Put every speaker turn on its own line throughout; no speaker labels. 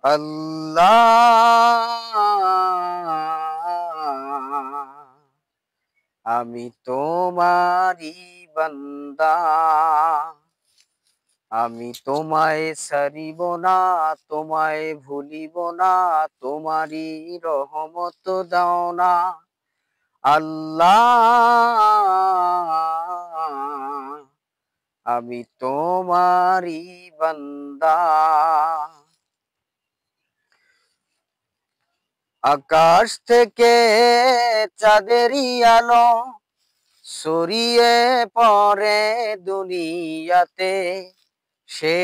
আল্লাহ আমি তোমারি বান্দা, আমি তোমায় ছাড়িব না, তোমায় ভুলিব না, তোমারি রহমত দাও না আল্লাহ আমি তোমারি বান্দা। আকাশ থেকে চাঁদেরই আলো ছড়িয়ে পড়ে দুনিয়াতে, সে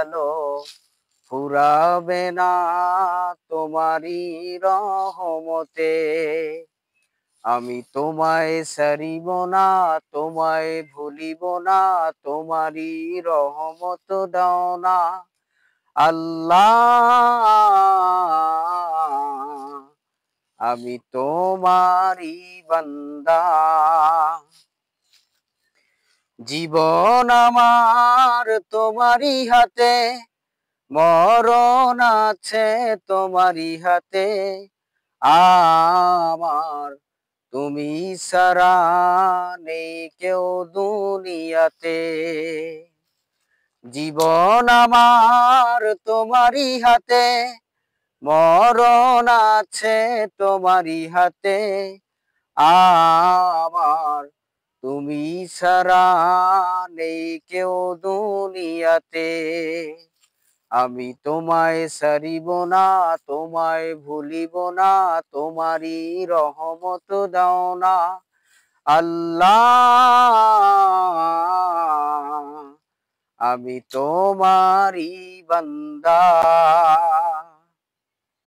আলো ফুরাবে না তোমারি রহমতে। আমি তোমায় ছাড়িব না, তোমায় ভুলিব না, তোমারি রহমত দাও না আল্লাহ আমি তোমারি বান্দা। জীবন আমার তোমারি হাতে, মরণ আছে তোমারি হাতে, আমার তুমি ছাড়া নেই কেউ দুনিয়াতে। জীবন আমার তোমারি হাতে, মরণ আছে তোমারি হাতে, আমার তুমি ছাড়া নেই কেউ দুনিয়াতে। আমি তোমায় ছাড়িব না, তোমায় ভুলিব না, তোমারি রহমত দাও না আল্লাহ আমি তোমারি বান্দা।